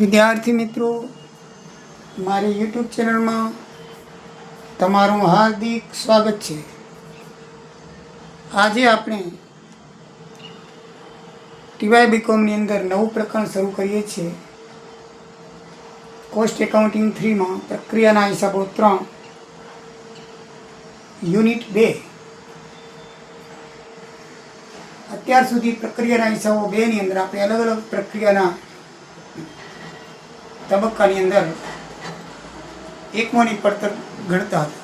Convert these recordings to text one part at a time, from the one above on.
વિદ્યાર્થી મિત્રો, મારી યુટ્યુબ ચેનલમાં તમારું હાર્દિક સ્વાગત છે। આજે આપણે ટીવાય બીકોમની અંદર નવું પ્રકરણ શરૂ કરીએ છીએ। કોસ્ટ એકાઉન્ટિંગ 3માં પ્રક્રિયાના હિસાબો 3 યુનિટ 2। અત્યાર સુધી પ્રક્રિયાના હિસાબો 2ની અંદર આપણે અલગ અલગ પ્રક્રિયાના તબક્કાની અંદર એકમોની પડતર ગણતા હતા,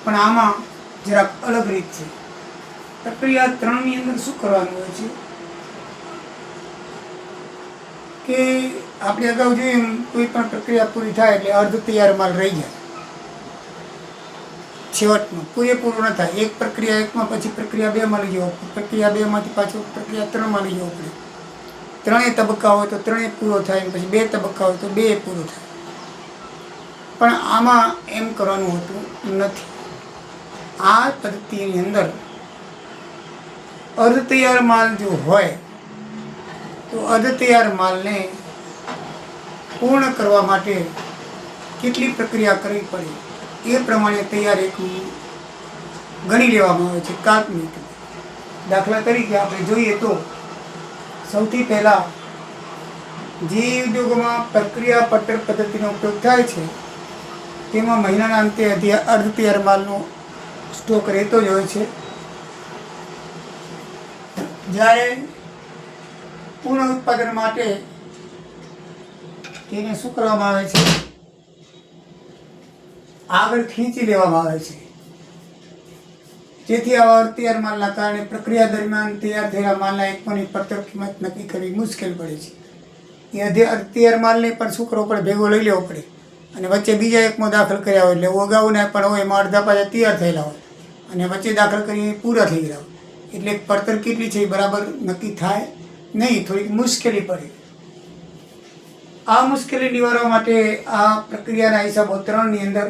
પણ આમાં જરાક અલગ રીત છે। પ્રક્રિયા 3ની અંદર શું કરવાનું હોય છે કે આપણે અગાઉ જોયું કોઈ પણ પ્રક્રિયા પૂરી થાય એટલે અર્ધ તૈયાર માલ રહી જાય, છેવટમાં પૂરેપૂરું ન થાય। એક પ્રક્રિયા 1માં પછી પ્રક્રિયા 2માં લઈ જવો, પ્રક્રિયા 2માંથી પાછું પ્રક્રિયા 3માં લઈ જવું પડે। ત્રણેય તબક્કા હોય તો ત્રણેય પૂરો થાય, પછી 2 તબક્કા હોય તો 2 પૂરો થાય, પણ આમાં એમ કરવાનું હોતું નથી। આ પદ્ધતિની અંદર અર્ધ તૈયાર માલ જો હોય તો અર્ધ તૈયાર માલને પૂર્ણ કરવા માટે કેટલી પ્રક્રિયા કરવી પડે એ પ્રમાણે તૈયાર એકમ ગણી લેવામાં આવે છે કાલ્પનિક। દાખલા તરીકે આપણે જોઈએ તો સૌથી પહેલાં જે ઉદ્યોગોમાં પ્રક્રિયા પડતર પદ્ધતિનો ઉપયોગ થાય છે તેમાં મહિનાના અંતે અર્ધ તૈયાર માલનો સ્ટોક રહેતો જ હોય છે। જ્યારે પૂર્ણ ઉત્પાદન માટે તેને શું કરવામાં આવે છે, આગળ ખેંચી લેવામાં આવે છે, જેથી આવા અર્ધ તૈયાર માલના કારણે પ્રક્રિયા દરમિયાન તૈયાર થયેલા માલના એકમોની પડતર કિંમત નક્કી કરવી મુશ્કેલ પડે છે। એ અર્ધ તૈયાર માલને પણ શું કરવો પડે, ભેગો લઈ લેવો પડે, અને વચ્ચે બીજા એકમો દાખલ કર્યા હોય એટલે અગાઉના પણ હોય એમાં અડધા પાછા તૈયાર થયેલા હોય અને વચ્ચે દાખલ કરીને પૂરા થઈ ગયા હોય, એટલે પડતર કેટલી છે એ બરાબર નક્કી થાય નહીં, થોડીક મુશ્કેલી પડે। આ મુશ્કેલી નિવારવા માટે આ પ્રક્રિયાના હિસાબો 3ની અંદર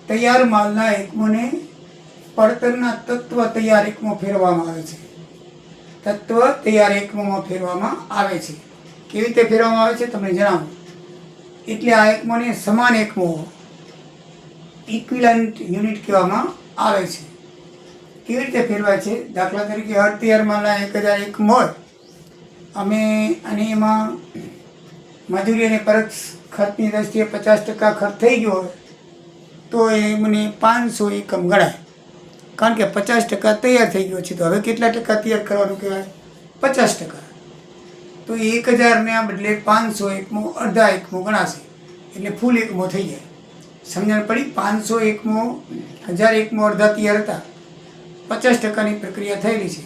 તૈયાર માલના એકમોને પડતરના તત્વ તૈયાર એકમો ફેરવવામાં આવે છે। તત્વ તૈયાર એકમોમાં ફેરવવામાં આવે છે। કેવી રીતે ફેરવવામાં આવે છે તમને જણાવું। એટલે આ એકમોને સમાન એકમો ઇક્વિવેલન્ટ યુનિટ કહેવામાં આવે છે। કેવી રીતે ફેરવાય છે, દાખલા તરીકે અર્ધ તૈયાર માલના 1000 એકમ હોય અને એમાં મજૂરી અને પરોક્ષ ખર્ચની દ્રષ્ટિએ 50% ખર્ચ થઈ ગયો હોય તો એમને 500 એકમ ગણાય, કારણ કે 50% તૈયાર થઈ ગયો છે। તો હવે કેટલા ટકા તૈયાર કરવાનું કહેવાય, 50%। તો 1000ના બદલે 500 એકમો અડધા એકમો ગણાશે, એટલે ફૂલ એકમો થઈ જાય। સમજણ પડી? 500 એકમો 1000 એકમો અડધા તૈયાર હતા, 50%ની પ્રક્રિયા થયેલી છે,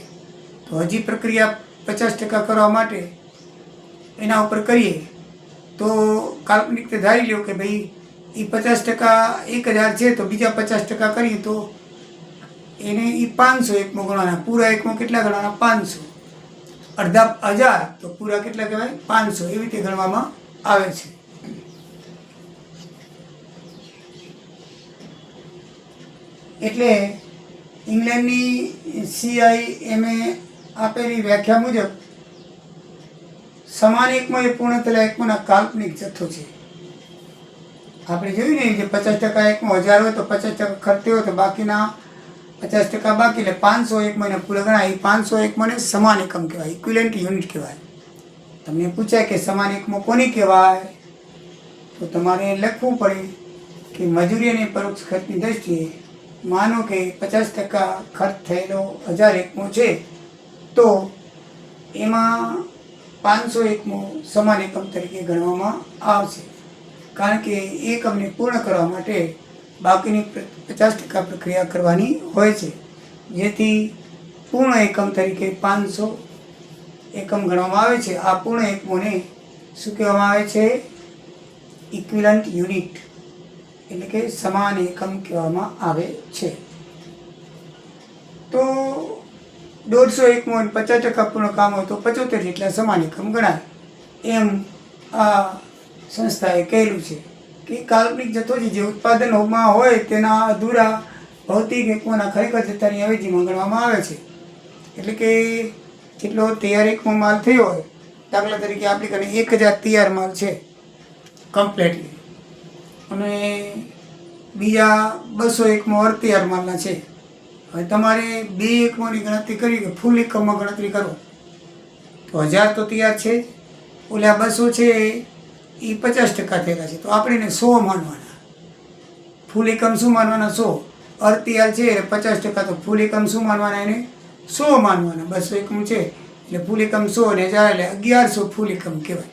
તો હજી પ્રક્રિયા 50% કરવા માટે એના ઉપર કરીએ તો કાલ્પનિક રીતે ધારી લો કે ભાઈ એ 50% 1000 છે તો બીજા 50% કરીએ તો એને એ 500 એકમો ગણવાના। પૂરા એકમો કેટલા ગણવાના, 500। અડધા 1000 તો પૂરા કેટલા કહેવાય, 500। એવી રીતે ગણવામાં આવે છે। એટલે ઇંગ્લેન્ડની CIMA આપેલી વ્યાખ્યા મુજબ સમાન એકમો એ પૂર્ણ થયેલા એકમોના કાલ્પનિક જથ્થો છે। આપણે જોયું ને જે 50% એકમો 1000 હોય તો 50% ખર્ચ થયો હોય તો બાકીના 50% બાકી, એટલે 500 એકમોને પૂરા ગણાય। એ 500 એકમોને સમાન એકમ કહેવાય, ઇક્વિવેલન્ટ યુનિટ કહેવાય। તમને પૂછાય કે સમાન એકમો કોની કહેવાય, તો તમારે લખવું પડે કે મજૂરી અને પરોક્ષ ખર્ચની દ્રષ્ટિએ માનો કે 50% ખર્ચ થયેલો 1000 એકમો છે તો એમાં 500 એકમો સમાન એકમ તરીકે ગણવામાં આવશે, કારણ કે એકમને પૂર્ણ કરવા માટે બાકીની 50% પ્રક્રિયા કરવાની હોય છે, જેથી પૂર્ણ એકમ તરીકે 500 એકમ ગણવામાં આવે છે। આ પૂર્ણ એકમોને શું કહેવામાં આવે છે, ઇક્વિવેલન્ટ યુનિટ, એટલે કે સમાન એકમ કહેવામાં આવે છે। તો 150 એકમો 50% પૂર્ણ કામ હોય તો 75 જેટલા સમાન એકમ ગણાય, એમ આ સંસ્થાએ કહેલું છે કે કાલ્પનિક જથ્થો જે ઉત્પાદનમાં હોય તેના અધૂરા ભૌતિક એકમોના ખરેખર જથ્થાની અવેજીમાં ગણવામાં આવે છે। એટલે કે જેટલો તૈયાર એકમો માલ થયો હોય દાખલા તરીકે આપણી કને 1000 તૈયાર માલ છે કમ્પ્લીટલી, અને બીજા 200 એકમો અર્ધતૈયાર માલના છે. હવે તમારે 2 એકમોની ગણતરી કરી કે ફૂલ એકમમાં ગણતરી કરો તો 1000 તો તૈયાર છે જ, ઓલા 200 છે એ 50% થયેલા છે, તો આપણે એને 100 માનવાના. ફૂલ એકમ શું માનવાના? 100. અર્ધતૈયાર છે એટલે 50%, તો ફૂલ એકમ શું માનવાના? એને 100 માનવાના. 200 એકમ છે એટલે ફૂલ એકમ 100 અને 1000 એટલે 1100 ફૂલ એકમ કહેવાય.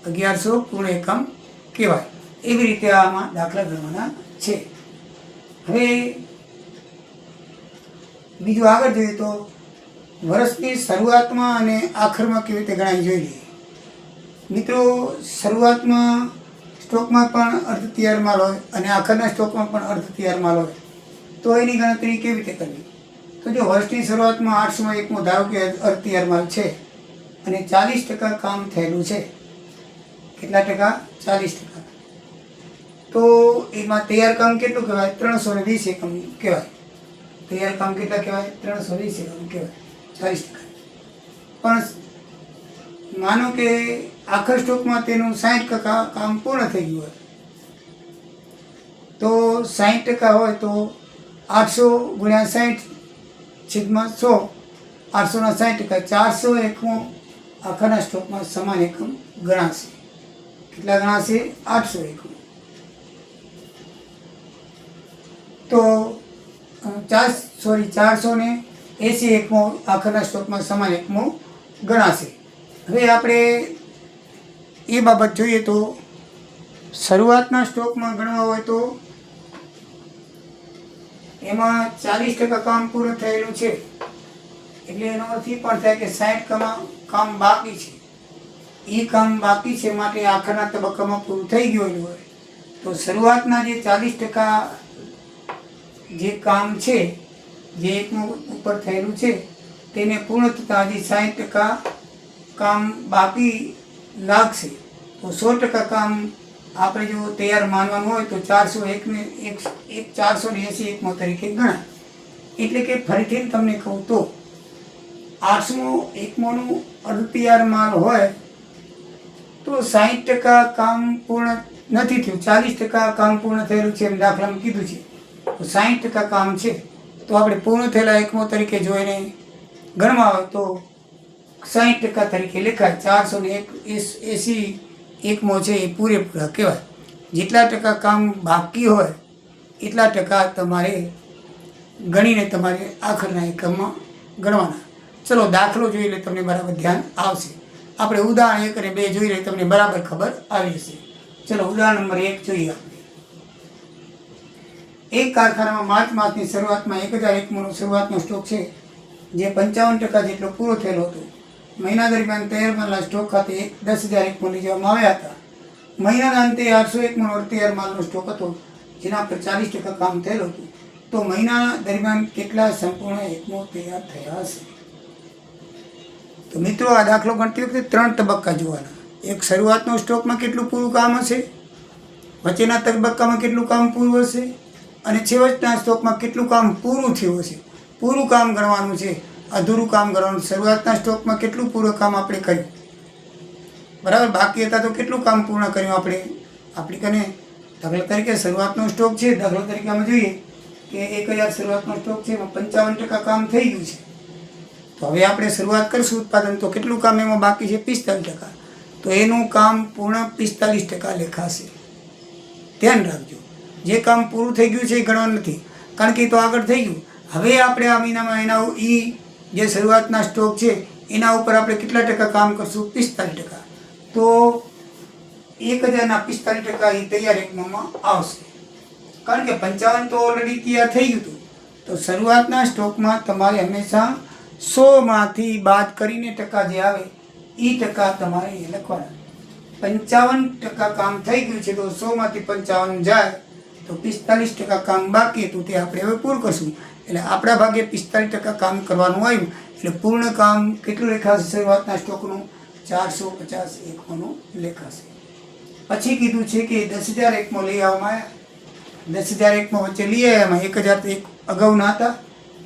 1100 પૂર્ણ એકમ કહેવાય. એવી રીતે આમાં દાખલા ગણવાના છે. હવે બીજું આગળ જોઈએ તો વર્ષની શરૂઆતમાં અને આખરમાં કેવી રીતે ગણાવી જોઈએ. મિત્રો, શરૂઆતમાં સ્ટોકમાં પણ અર્ધ તૈયાર માલ હોય અને આખરના સ્ટોકમાં પણ અર્ધ તૈયાર માલ હોય, તો એની ગણતરી કેવી રીતે કરવી? તો જો વર્ષની શરૂઆતમાં 800 એકમો ધારો કે અર્ધ તૈયાર માલ છે અને 40% કામ થયેલું છે. કેટલા ટકા? 40%. તો એમાં તૈયાર કામ કેટલું કહેવાય? 320 એકમ કહેવાય. તૈયાર કામ કેટલા કહેવાય? 320 એકમ કહેવાય, 40%. પણ માનો કે આખર સ્ટોકમાં તેનું 60% કામ પૂર્ણ થઈ ગયું હોય, તો 60% હોય તો 800 ગુણ્યા 60/100, 800 ના 60%, 400 એકમો આખાના સ્ટોકમાં સમાન એકમ ગણાશે. કેટલા ગણાશે? 800 એકમ. તો 480 એકમો આખરના સ્ટોકમાં સમાન એકમો ગણાશે. હવે આપણે એ બાબત જોઈએ તો શરૂઆતના સ્ટોકમાં ગણવા હોય તો એમાં 40% કામ પૂરું થયેલું છે, એટલે એનો અર્થ એ પણ થાય કે 60% કામ બાકી છે. એ કામ બાકી છે માટે આખરના તબક્કામાં પૂરું થઈ ગયેલું હોય, તો શરૂઆતના જે 40% જે કામ છે, જે એકમો ઉપર થયેલું છે, તેને પૂર્ણ થતાં હજી 60% કામ બાકી લાગશે. તો 100% કામ આપણે જો તૈયાર માનવાનું હોય તો 480 એકમો તરીકે ગણાય. એટલે કે ફરીથી તમને કહું તો 800 એકમોનું અર્ધ તૈયાર માલ હોય તો 60% કામ પૂર્ણ નથી થયું, 40% કામ પૂર્ણ થયેલું છે એમ દાખલામાં કીધું છે. તો 60% કામ છે, તો આપણે પૂર્ણ થયેલા એકમો તરીકે જોઈને ગણવા હોય તો 60% તરીકે લખાય. 480 એકમો છે એ પૂરેપૂરા કહેવાય. જેટલા ટકા કામ બાકી હોય એટલા ટકા તમારે ગણીને તમારે આખરના એકમમાં ગણવાના. ચલો દાખલો જોઈ લે, તમને બરાબર ધ્યાન આવશે. આપણે ઉદાહરણ 1 અને 2 જોઈ લઈએ, તમને બરાબર ખબર આવી જશે. ચલો ઉદાહરણ નંબર 1 જોઈએ. એક કારખાનામાં માર્ચ માસની શરૂઆતમાં 1000 એકમોનો શરૂઆતનો સ્ટોક છે, જે 55% જેટલો પૂરો થયેલો હતો. મહિના દરમિયાન તૈયાર માલના સ્ટોક ખાતે 10,000 એકમો લઈ જવામાં આવ્યા હતા. મહિનાના અંતે 800 એકમોનો તૈયાર માલનો સ્ટોક હતો, જેના પર 40% કામ થયેલું હતું. તો મહિના દરમિયાન કેટલા સંપૂર્ણ એકમો તૈયાર થયા હશે? તો મિત્રો, આ દાખલો ગણતી વખતે 3 તબક્કા જોવાના. એક, શરૂઆતનો સ્ટોકમાં કેટલું પૂરું કામ હશે, વચ્ચેના તબક્કામાં કેટલું કામ પૂરું હશે, અને છેવટના સ્ટોકમાં કેટલું કામ પૂરું થયું હશે. પૂરું કામ ગણવાનું છે, અધૂરું કામ ગણવાનું. શરૂઆતના સ્ટોકમાં કેટલું પૂરું કામ આપણે કર્યું, બરાબર? બાકી હતા તો કેટલું કામ પૂર્ણ કર્યું આપણે? આપણી કને દાખલા તરીકે શરૂઆતનો સ્ટોક છે, દાખલા તરીકે અમે જોઈએ કે 1000 શરૂઆતનો સ્ટોક છે, એમાં 55% કામ થઈ ગયું છે. તો હવે આપણે શરૂઆત કરીશું ઉત્પાદન, તો કેટલું કામ એમાં બાકી છે? 45%. તો એનું કામ પૂર્ણ 45% લેખાશે. ધ્યાન રાખજો, જે કામ પૂરું થઈ ગયું છે એ ગણવાનું નથી, કારણ કે એ તો આગળ થઈ ગયું. હવે આપણે આ મહિનામાં એના જે શરૂઆતના સ્ટોક છે એના ઉપર આપણે કેટલા ટકા કામ કરશું? 45%. તો 1000ના 45% એ તૈયાર એકમોમાં આવશે, કારણ કે 55 તો ઓલરેડી તૈયાર થઈ ગયું હતું. તો શરૂઆતના સ્ટોકમાં તમારે હંમેશા 100માંથી બાદ કરીને ટકા જે આવે એ ટકા તમારે એ લખવાના. 55% કામ થઈ ગયું છે, તો 100માંથી 55 જાય તો 45% કામ બાકી હતું, તે આપણે હવે પૂરું કરશું. એટલે આપણા ભાગે 45% કામ કરવાનું આવ્યું, એટલે પૂર્ણ કામ કેટલું લેખાશે? શરૂઆતના સ્ટોકનું 450 એકમોનું લેખાશે. પછી કીધું છે કે 10,000 એકમો લઈ આવવામાં આવ્યા. 10,000 એકમો વચ્ચે લઈ આવ્યા, એમાં 1,000 તો અગાઉના હતા,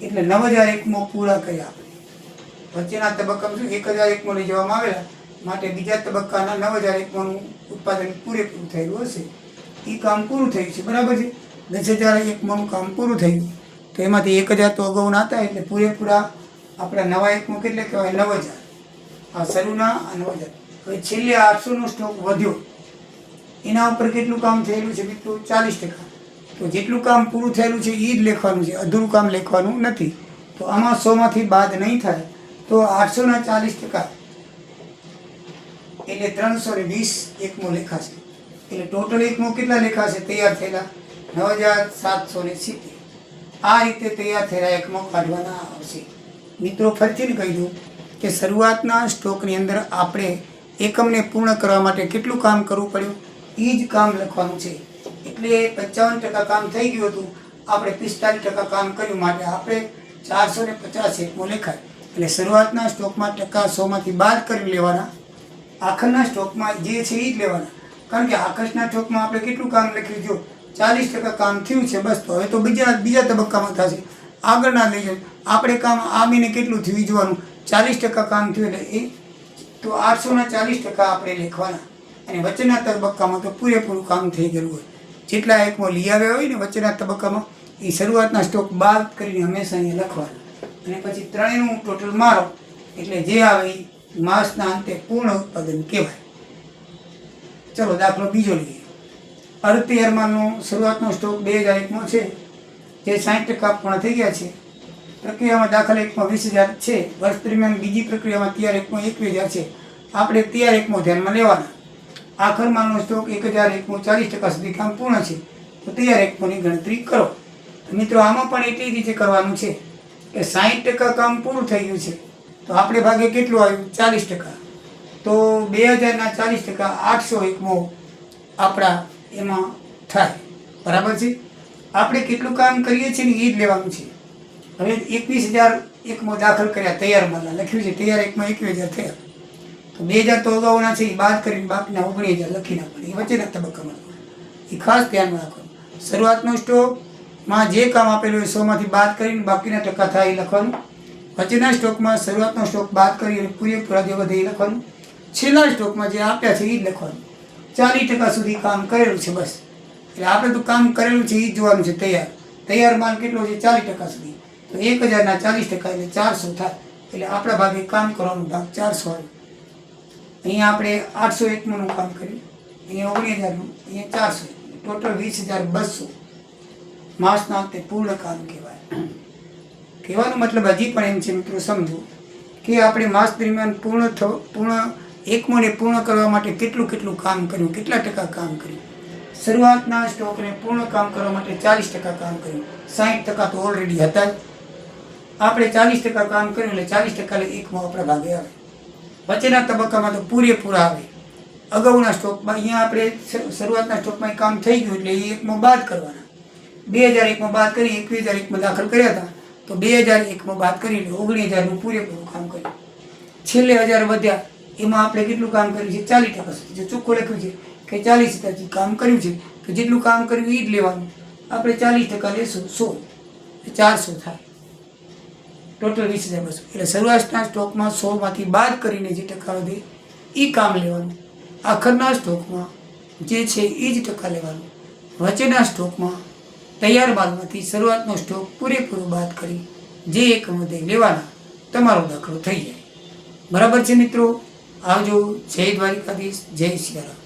એટલે 9,000 એકમો પૂરા કર્યા આપણે. વચ્ચેના તબક્કામાં 1,000 એકમો લઈ જવામાં આવેલા, માટે બીજા તબક્કાના 9000 એકમોનું ઉત્પાદન પૂરેપૂરું થયેલું હશે. એ કામ પૂરું થયું છે, બરાબર છે. 10,000 એકમોનું કામ પૂરું થયું, તો એમાંથી 1,000 તો અગાઉના હતા, એટલે પૂરેપૂરા આપણા નવા એકમો કેટલે કહેવાય? 9,000. આ શરૂના આ 9,000. હવે છેલ્લે 800નો સ્ટોક વધ્યો, એના ઉપર કેટલું કામ થયેલું છે મિત્રો? 40%. તો જેટલું કામ પૂરું થયેલું છે એ જ લેખવાનું છે, અધૂરું કામ લેખવાનું નથી. તો આમાં 100માંથી બાદ નહીં થાય, તો 800ના 40% એટલે 320 એકમો લેખાશે. એટલે ટોટલ એકમો કેટલા લેખાશે તૈયાર થયેલા? 9,770. આ રીતે તૈયાર થયેલા એકમો કાઢવાના આવશે. મિત્રો ફરીથી કહી દઉં કે શરૂઆતના સ્ટોકની અંદર આપણે એકમને પૂર્ણ કરવા માટે કેટલું કામ કરવું પડ્યું એ જ કામ લખવાનું છે. એટલે 55% કામ થઈ ગયું હતું, આપણે 45% કામ કર્યું, માટે આપણે 450 એકમો લેખાય. એટલે શરૂઆતના સ્ટોકમાં ટકા 100માંથી બાદ કરી લેવાના, આખરના સ્ટોકમાં જે છે એ જ લેવાના. કારણ કે આખરના સ્ટોકમાં આપણે કેટલું કામ લખ્યું? જો 40% કામ થયું છે, બસ. તો હવે તો બીજા તબક્કામાં થશે, આગળના લઈ જાય. આપણે કામ આ મહિને કેટલું થયું જોવાનું. 40% કામ થયું એટલે એ તો 800ના 40% આપણે લખવાના. અને વચ્ચેના તબક્કામાં તો પૂરેપૂરું કામ થઈ ગયેલું હોય. જેટલા એકમો લઈ આવ્યા હોય ને વચ્ચેના તબક્કામાં, એ શરૂઆતના સ્ટોક બાદ કરીને હંમેશા અહીંયા લખવાના. અને પછી ત્રણેયનું ટોટલ મારો એટલે જે આવે એ માસના અંતે પૂર્ણ ઉત્પાદન કહેવાય. ચલો દાખલો બીજો લઈએ. અડધ તૈયારમાંનો શરૂઆતનો સ્ટોક 2,000 એકમો છે, જે 60% પૂર્ણ થઈ ગયા છે. પ્રક્રિયામાં દાખલ એકમો 20,000 છે. વર્ષ દરમિયાન બીજી પ્રક્રિયામાં તૈયાર એકમો 21,000 છે. આપણે તૈયાર એકમો ધ્યાનમાં લેવાના. આખર માલનો સ્ટોક 1,000 એકમો 40% સુધી કામ પૂર્ણ છે, તો તૈયાર એકમોની ગણતરી કરો. મિત્રો આમાં પણ એટલી રીતે કરવાનું છે કે 60% કામ પૂરું થઈ ગયું છે, તો આપણે ભાગે કેટલું આવ્યું? 40%. તો 2,000ના 40% 800 એકમો આપણા એમાં થાય, બરાબર છે. આપણે કેટલું કામ કરીએ છીએ ને એ જ લેવાનું છે. હવે 21,000 એકમો દાખલ કર્યા તૈયાર માલના, લખ્યું છે તૈયાર એકમો 21,000 થયા. તો 2,000 તો અગાઉના છે, એ બાદ કરીને બાકીના 19,000 લખી નાખવાના. એ વચ્ચેના તબક્કામાં એ ખાસ ધ્યાનમાં રાખવાનું. શરૂઆતનો સ્ટોકમાં જે કામ આપેલું હોય 100માંથી બાદ કરીને બાકીના ટકા થાય એ લખવાનું. વચ્ચેના સ્ટોકમાં શરૂઆતનો સ્ટોક બાદ કરીને પૂરેપૂરા જે વધે એ લખવાનું. છેલ્લા સ્ટોકમાં જે આપ્યા છે એ જ લખવાનું. 40% સુધી કામ કરેલું છે, બસ. એટલે આપણે તો કામ કરેલું છે એ જ જોવાનું છે. તૈયાર માલ કેટલો છે? 40% સુધી. તો 1,000ના 40% એટલે 400 થાય. એટલે આપણા ભાગે કામ કરવાનું ભાગ 400 આવે. અહીંયા આપણે 800 એકમોનું કામ કર્યું, અહીંયા 19,000નું, અહીંયા 400, ટોટલ 20,200 માસના અંતે પૂર્ણ કામ કહેવાય. કહેવાનો મતલબ હજી પણ એમ છે મિત્રો, સમજો કે આપણે માસ દરમિયાન પૂર્ણ એકમોને પૂર્ણ કરવા માટે કેટલું કામ કર્યું, કેટલા ટકા કામ કર્યું. શરૂઆતના સ્ટોકને પૂર્ણ કામ કરવા માટે 40% કામ કર્યું, 60% તો ઓલરેડી હતા જ. આપણે 40% કામ કર્યું એટલે 40% એકમો આપણા ભાગે આવે. વચ્ચેના તબક્કામાં તો પૂરેપૂરા આવે. અગાઉના સ્ટોકમાં અહીંયા આપણે શરૂઆતના સ્ટોકમાં કામ થઈ ગયું એટલે એ એકમો બાદ કરવાના. 2,000 એકમો બાદ કરી 21,000 એકમો દાખલ કર્યા હતા, તો 2,000 એકમો બાદ કરીને 19,000નું પૂરેપૂરું કામ કર્યું. છેલ્લે 1,000 વધ્યા, એમાં આપણે કેટલું કામ કર્યું છે? 40% સુધી. જો ચોખ્ખું લખ્યું છે કે 40% કામ કર્યું છે, તો જેટલું કામ કર્યું એ જ લેવાનું. આપણે 40% લેશું 100, 400 થાય. ટોટલ 20,200. એટલે શરૂઆતના સ્ટોકમાં 100માંથી બાદ કરીને જે ટકા વધે એ કામ લેવાનું. આખરના સ્ટોકમાં જે છે એ જ ટકા લેવાનું. વચ્ચેના સ્ટોકમાં તૈયાર માલમાંથી શરૂઆતનો સ્ટોક પૂરેપૂરો બાદ કરી જે એકમ વધે લેવાના. તમારો દાખલો થઈ જાય. બરાબર છે મિત્રો? આવજો. જય દ્વારિકાધીશ, જય સિયારામ.